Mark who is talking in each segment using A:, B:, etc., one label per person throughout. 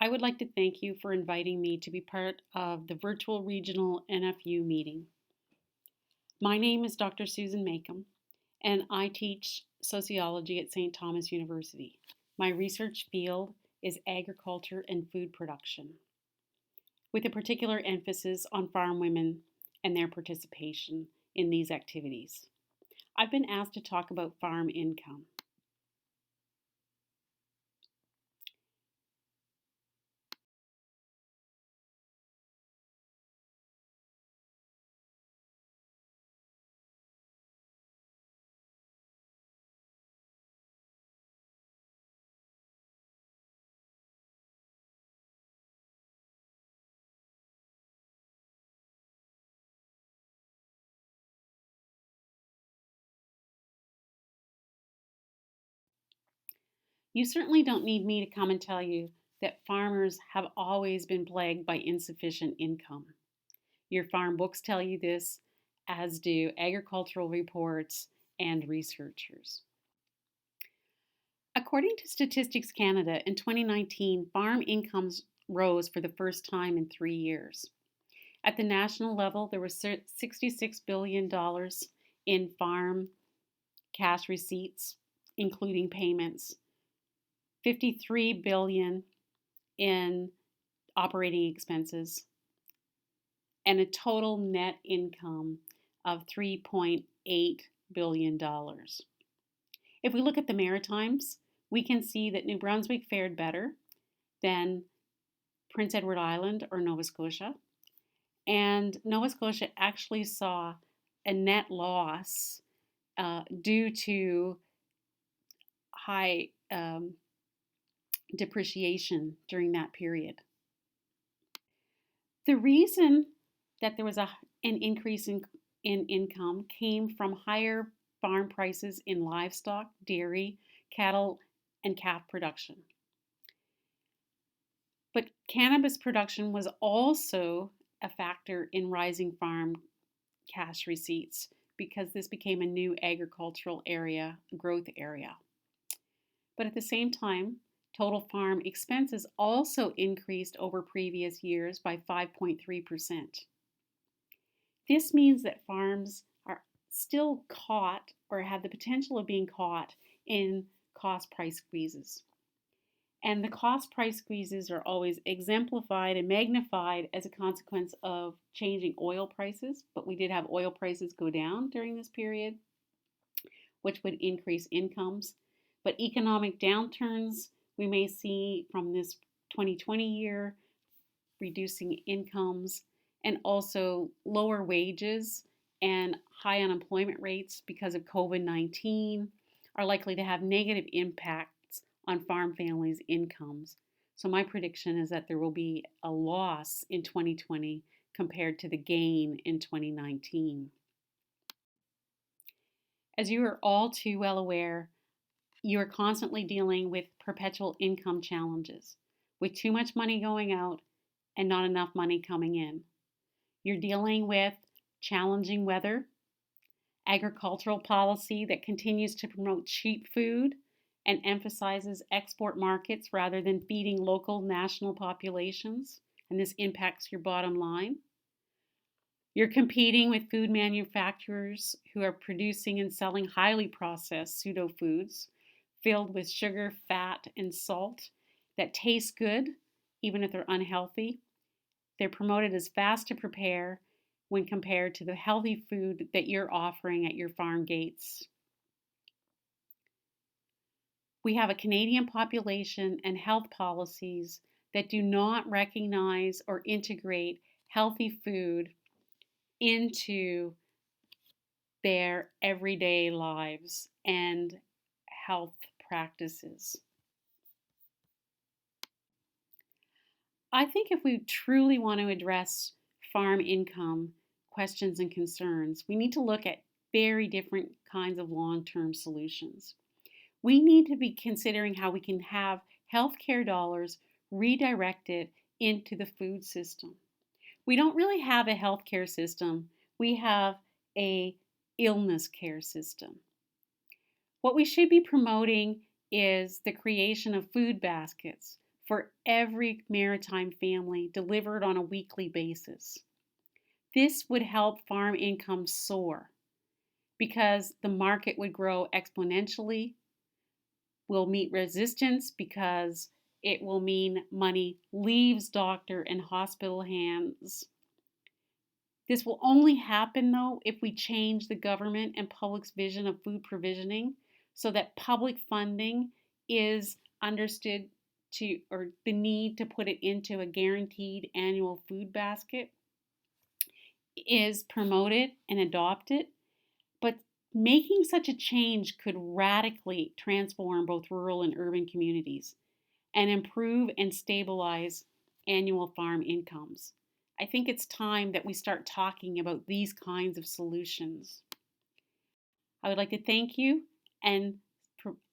A: I would like to thank you for inviting me to be part of the virtual regional NFU meeting. My name is Dr. Susan Machum, and I teach sociology at St. Thomas University. My research field is agriculture and food production, with a particular emphasis on farm women and their participation in these activities. I've been asked to talk about farm income. You certainly don't need me to come and tell you that farmers have always been plagued by insufficient income. Your farm books tell you this, as do agricultural reports and researchers. According to Statistics Canada, in 2019, farm incomes rose for the first time in 3 years. At the national level, there was $66 billion in farm cash receipts, including payments, 53 billion in operating expenses, and a total net income of $3.8 billion. If we look at the Maritimes, we can see that New Brunswick fared better than Prince Edward Island or Nova Scotia. And Nova Scotia actually saw a net loss due to high depreciation during that period. The reason that there was an increase in income came from higher farm prices in livestock, dairy, cattle, and calf production. But cannabis production was also a factor in rising farm cash receipts because this became a new agricultural area, growth area. But at the same time, total farm expenses also increased over previous years by 5.3%. This means that farms are still caught or have the potential of being caught in cost price squeezes. And the cost price squeezes are always exemplified and magnified as a consequence of changing oil prices. But we did have oil prices go down during this period, which would increase incomes. But economic downturns we may see from this 2020 year, reducing incomes, and also lower wages and high unemployment rates because of COVID-19 are likely to have negative impacts on farm families' incomes. So my prediction is that there will be a loss in 2020 compared to the gain in 2019. As you are all too well aware, you are constantly dealing with perpetual income challenges, with too much money going out and not enough money coming in. You're dealing with challenging weather, agricultural policy that continues to promote cheap food and emphasizes export markets rather than feeding local national populations, and this impacts your bottom line. You're competing with food manufacturers who are producing and selling highly processed pseudo foods filled with sugar, fat, and salt that taste good, even if they're unhealthy. They're promoted as fast to prepare when compared to the healthy food that you're offering at your farm gates. We have a Canadian population and health policies that do not recognize or integrate healthy food into their everyday lives and health practices. I think if we truly want to address farm income questions and concerns, we need to look at very different kinds of long-term solutions. We need to be considering how we can have healthcare dollars redirected into the food system. We don't really have a healthcare system. We have a illness care system. What we should be promoting is the creation of food baskets, for every maritime family delivered on a weekly basis. This would help farm income soar because the market would grow exponentially, will meet resistance because it will mean money leaves doctor and hospital hands. This will only happen, though, if we change the government and public's vision of food provisioning so that public funding is understood to, or the need to put it into a guaranteed annual food basket is promoted and adopted. But making such a change could radically transform both rural and urban communities and improve and stabilize annual farm incomes. I think it's time that we start talking about these kinds of solutions. I would like to thank you and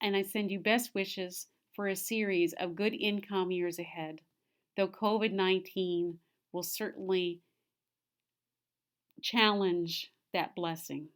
A: I send you best wishes for a series of good income years ahead, though COVID-19 will certainly challenge that blessing.